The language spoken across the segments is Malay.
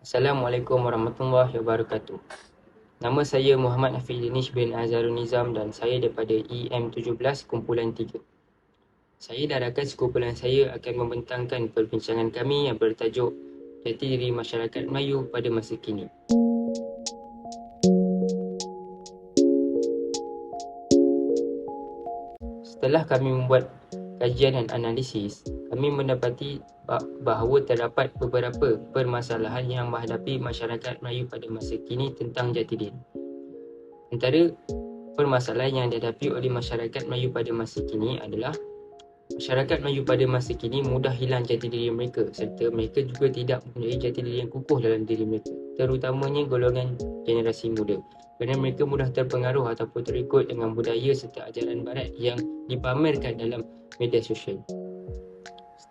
Assalamualaikum warahmatullahi wabarakatuh. Nama saya Muhammad Hafiz Danish bin Azharun Nizam dan saya daripada EM17 Kumpulan 3. Saya dan rakan sekumpulan saya akan membentangkan perbincangan kami yang bertajuk Jati Diri Masyarakat Melayu pada Masa Kini. Setelah kami membuat kajian dan analisis, kami mendapati bahawa terdapat beberapa permasalahan yang menghadapi masyarakat Melayu pada masa kini tentang jati diri. Antara permasalahan yang dihadapi oleh masyarakat Melayu pada masa kini adalah masyarakat Melayu pada masa kini mudah hilang jati diri mereka serta mereka juga tidak mempunyai jati diri yang kukuh dalam diri mereka, terutamanya golongan generasi muda, kerana mereka mudah terpengaruh ataupun terikut dengan budaya serta ajaran barat yang dipamerkan dalam media sosial.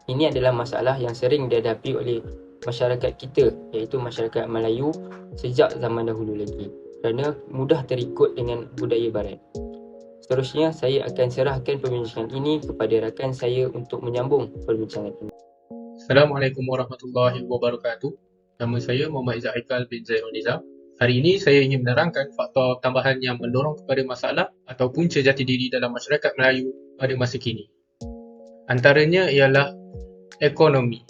Ini adalah masalah yang sering dihadapi oleh masyarakat kita, iaitu masyarakat Melayu sejak zaman dahulu lagi, kerana mudah terikut dengan budaya barat. Seterusnya, saya akan serahkan perbincangan ini kepada rakan saya untuk menyambung perbincangan ini. Assalamualaikum warahmatullahi wabarakatuh. Nama saya Muhammad Izzat bin Zairul Nizam. Hari ini saya ingin menerangkan faktor tambahan yang mendorong kepada masalah atau punca jati diri dalam masyarakat Melayu pada masa kini. Antaranya ialah ekonomi.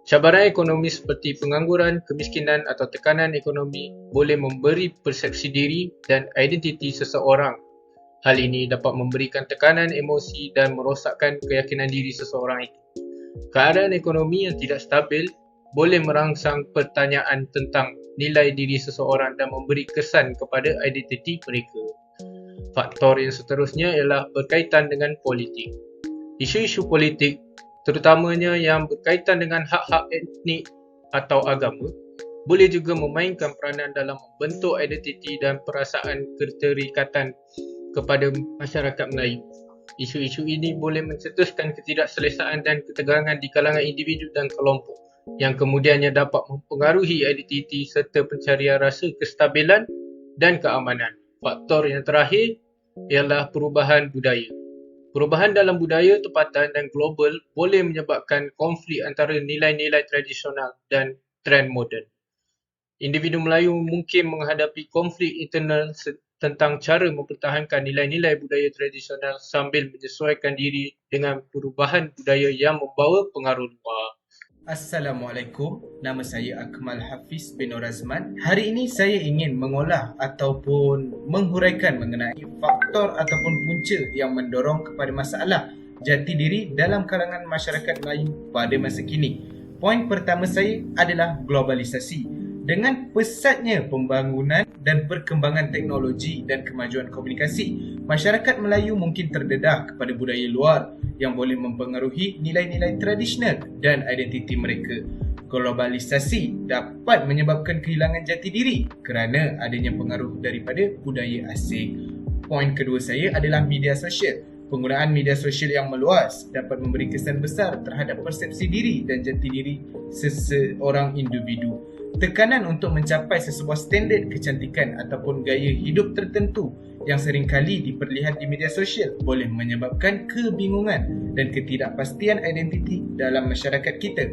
Cabaran ekonomi seperti pengangguran, kemiskinan atau tekanan ekonomi boleh memberi persepsi diri dan identiti seseorang. Hal ini dapat memberikan tekanan emosi dan merosakkan keyakinan diri seseorang itu. Keadaan ekonomi yang tidak stabil boleh merangsang pertanyaan tentang nilai diri seseorang dan memberi kesan kepada identiti mereka. Faktor yang seterusnya ialah berkaitan dengan politik. Isu-isu politik, terutamanya yang berkaitan dengan hak-hak etnik atau agama, boleh juga memainkan peranan dalam membentuk identiti dan perasaan keterikatan kepada masyarakat Melayu. Isu-isu ini boleh mencetuskan ketidakselesaan dan ketegangan di kalangan individu dan kelompok yang kemudiannya dapat mempengaruhi identiti serta pencarian rasa kestabilan dan keamanan. Faktor yang terakhir ialah perubahan budaya. Perubahan dalam budaya tempatan dan global boleh menyebabkan konflik antara nilai-nilai tradisional dan trend moden. Individu Melayu mungkin menghadapi konflik internal tentang cara mempertahankan nilai-nilai budaya tradisional sambil menyesuaikan diri dengan perubahan budaya yang membawa pengaruh luar. Assalamualaikum, nama saya Akmal Hafiz bin Razman. Hari ini saya ingin mengolah ataupun menghuraikan mengenai faktor ataupun punca yang mendorong kepada masalah jati diri dalam kalangan masyarakat Melayu pada masa kini. Poin pertama saya adalah globalisasi. Dengan pesatnya pembangunan dan perkembangan teknologi dan kemajuan komunikasi, masyarakat Melayu mungkin terdedah kepada budaya luar yang boleh mempengaruhi nilai-nilai tradisional dan identiti mereka. Globalisasi dapat menyebabkan kehilangan jati diri kerana adanya pengaruh daripada budaya asing. Poin kedua saya adalah media sosial. Penggunaan media sosial yang meluas dapat memberi kesan besar terhadap persepsi diri dan jati diri seseorang individu. Tekanan untuk mencapai sesebuah standard kecantikan ataupun gaya hidup tertentu yang seringkali diperlihat di media sosial boleh menyebabkan kebingungan dan ketidakpastian identiti dalam masyarakat kita.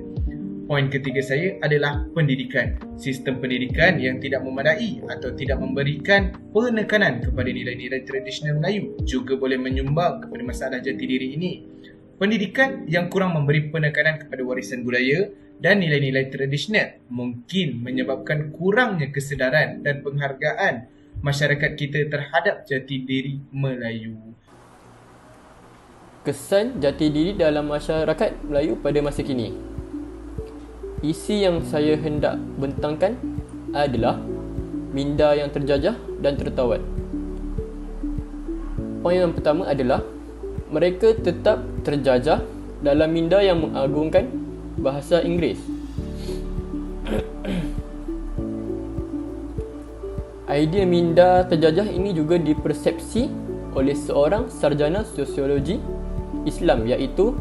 Poin ketiga saya adalah pendidikan. Sistem pendidikan yang tidak memadai atau tidak memberikan penekanan kepada nilai-nilai tradisional Melayu juga boleh menyumbang kepada masalah jati diri ini. Pendidikan yang kurang memberi penekanan kepada warisan budaya dan nilai-nilai tradisional mungkin menyebabkan kurangnya kesedaran dan penghargaan masyarakat kita terhadap jati diri Melayu. Kesan jati diri dalam masyarakat Melayu pada masa kini. Isi yang saya hendak bentangkan adalah minda yang terjajah dan tertawan. Poin yang pertama adalah mereka tetap terjajah dalam minda yang mengagungkan bahasa Inggeris. Idea minda terjajah ini juga dipersepsi oleh seorang sarjana sosiologi Islam iaitu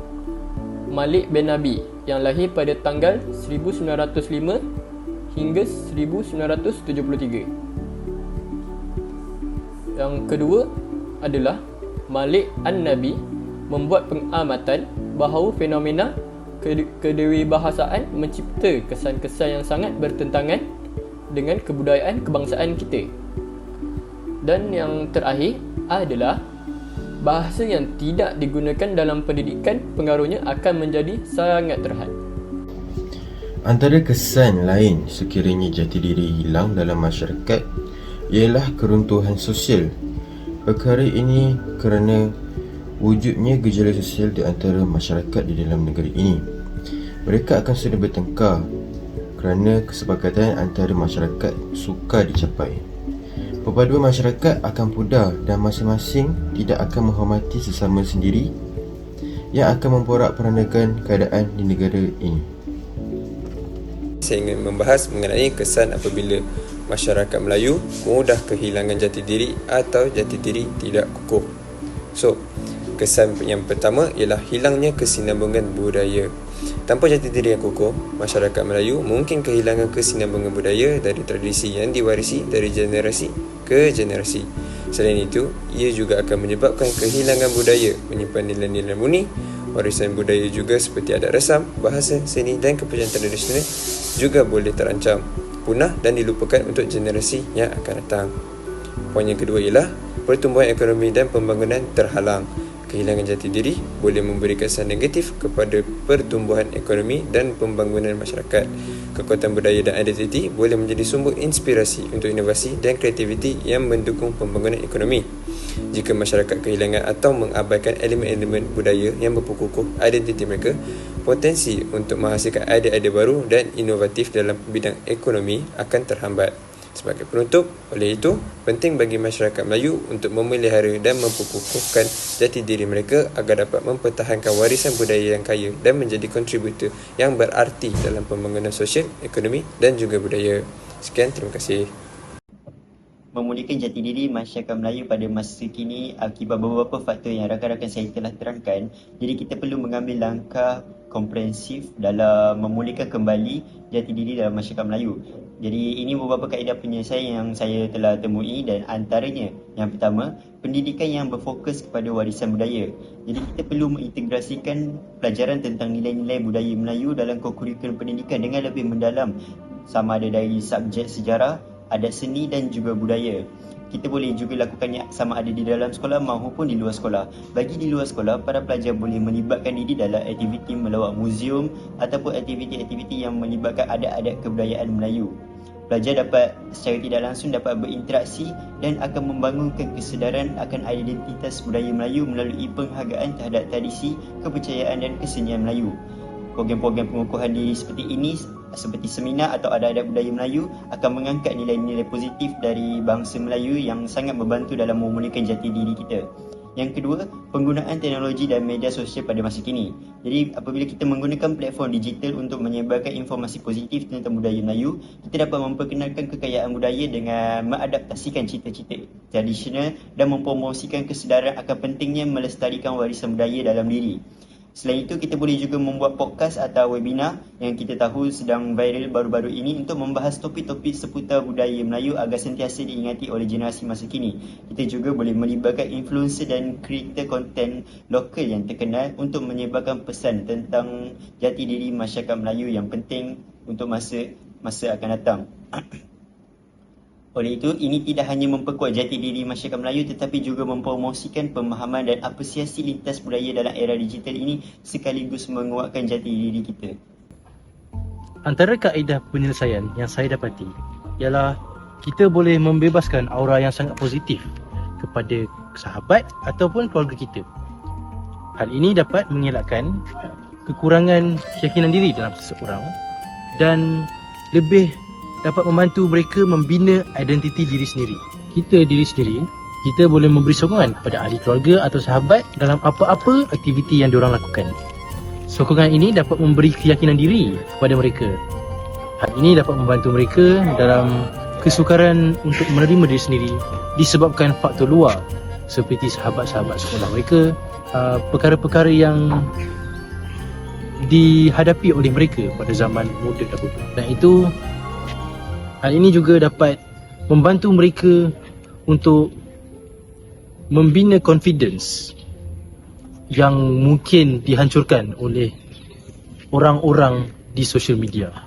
Malik bin Nabi yang lahir pada tanggal 1905 hingga 1973. Yang kedua adalah Malik An-Nabi membuat pengamatan bahawa fenomena kedewibahasaan mencipta kesan-kesan yang sangat bertentangan dengan kebudayaan kebangsaan kita. Dan yang terakhir adalah bahasa yang tidak digunakan dalam pendidikan pengaruhnya akan menjadi sangat terhad. Antara kesan lain sekiranya jati diri hilang dalam masyarakat ialah keruntuhan sosial. Perkara ini kerana wujudnya gejala sosial di antara masyarakat di dalam negeri ini. Mereka akan sering bertengkar kerana kesepakatan antara masyarakat sukar dicapai. Perpaduan masyarakat akan pudar dan masing-masing tidak akan menghormati sesama sendiri yang akan memporak-porandakan keadaan di negara ini. Saya ingin membahas mengenai kesan apabila masyarakat Melayu mudah kehilangan jati diri atau jati diri tidak kukuh. So, kesan yang pertama ialah hilangnya kesinambungan budaya. Tanpa jati diri yang kukuh, masyarakat Melayu mungkin kehilangan kesinambungan budaya dari tradisi yang diwarisi dari generasi ke generasi. Selain itu, ia juga akan menyebabkan kehilangan budaya menyimpan nilai-nilai murni. Warisan budaya juga seperti adat resam, bahasa, seni dan kepercayaan tradisional juga boleh terancam, punah dan dilupakan untuk generasi yang akan datang. Poin yang kedua ialah pertumbuhan ekonomi dan pembangunan terhalang. Kehilangan jati diri boleh memberi kesan negatif kepada pertumbuhan ekonomi dan pembangunan masyarakat. Kekuatan budaya dan identiti boleh menjadi sumber inspirasi untuk inovasi dan kreativiti yang mendukung pembangunan ekonomi. Jika masyarakat kehilangan atau mengabaikan elemen-elemen budaya yang memperkukuh identiti mereka, potensi untuk menghasilkan idea-idea baru dan inovatif dalam bidang ekonomi akan terhambat. Sebagai penutup, oleh itu, penting bagi masyarakat Melayu untuk memelihara dan memperkukuhkan jati diri mereka agar dapat mempertahankan warisan budaya yang kaya dan menjadi kontributor yang berarti dalam pembangunan sosial, ekonomi dan juga budaya. Sekian, terima kasih. Memulihkan jati diri masyarakat Melayu pada masa kini akibat beberapa faktor yang rakan-rakan saya telah terangkan. Jadi kita perlu mengambil langkah komprehensif dalam memulihkan kembali jati diri dalam masyarakat Melayu. Jadi ini beberapa kaedah penyelesaian yang saya telah temui dan antaranya yang pertama, pendidikan yang berfokus kepada warisan budaya. Jadi kita perlu mengintegrasikan pelajaran tentang nilai-nilai budaya Melayu dalam kurikulum pendidikan dengan lebih mendalam, sama ada dari subjek sejarah, adat seni dan juga budaya. Kita boleh juga lakukannya sama ada di dalam sekolah maupun di luar sekolah. Bagi di luar sekolah, para pelajar boleh melibatkan diri dalam aktiviti melawat muzium ataupun aktiviti-aktiviti yang melibatkan adat-adat kebudayaan Melayu. Pelajar dapat secara tidak langsung dapat berinteraksi dan akan membangunkan kesedaran akan identitas budaya Melayu melalui penghargaan terhadap tradisi, kepercayaan dan kesenian Melayu. Program-program pengukuhan diri seperti ini, seperti seminar atau adat-adat budaya Melayu akan mengangkat nilai-nilai positif dari bangsa Melayu yang sangat membantu dalam memulihkan jati diri kita. Yang kedua, penggunaan teknologi dan media sosial pada masa kini. Jadi apabila kita menggunakan platform digital untuk menyebarkan informasi positif tentang budaya Melayu, kita dapat memperkenalkan kekayaan budaya dengan mengadaptasikan cita-cita tradisional dan mempromosikan kesedaran akan pentingnya melestarikan warisan budaya dalam diri. Selain itu, kita boleh juga membuat podcast atau webinar yang kita tahu sedang viral baru-baru ini untuk membahas topik-topik seputar budaya Melayu agar sentiasa diingati oleh generasi masa kini. Kita juga boleh melibatkan influencer dan kreator konten lokal yang terkenal untuk menyebarkan pesan tentang jati diri masyarakat Melayu yang penting untuk masa akan datang. Oleh itu, ini tidak hanya memperkuat jati diri masyarakat Melayu tetapi juga mempromosikan pemahaman dan apresiasi lintas budaya dalam era digital ini sekaligus menguatkan jati diri kita. Antara kaedah penyelesaian yang saya dapati ialah kita boleh membebaskan aura yang sangat positif kepada sahabat ataupun keluarga kita. Hal ini dapat mengelakkan kekurangan keyakinan diri dalam seseorang dan lebih dapat membantu mereka membina identiti diri sendiri. Kita boleh memberi sokongan kepada ahli keluarga atau sahabat dalam apa-apa aktiviti yang diorang lakukan. Sokongan ini dapat memberi keyakinan diri kepada mereka. Hal ini dapat membantu mereka dalam kesukaran untuk menerima diri sendiri disebabkan faktor luar seperti sahabat-sahabat sekolah mereka, perkara-perkara yang dihadapi oleh mereka pada zaman muda dahulu. Dan itu hal ini juga dapat membantu mereka untuk membina confidence yang mungkin dihancurkan oleh orang-orang di social media.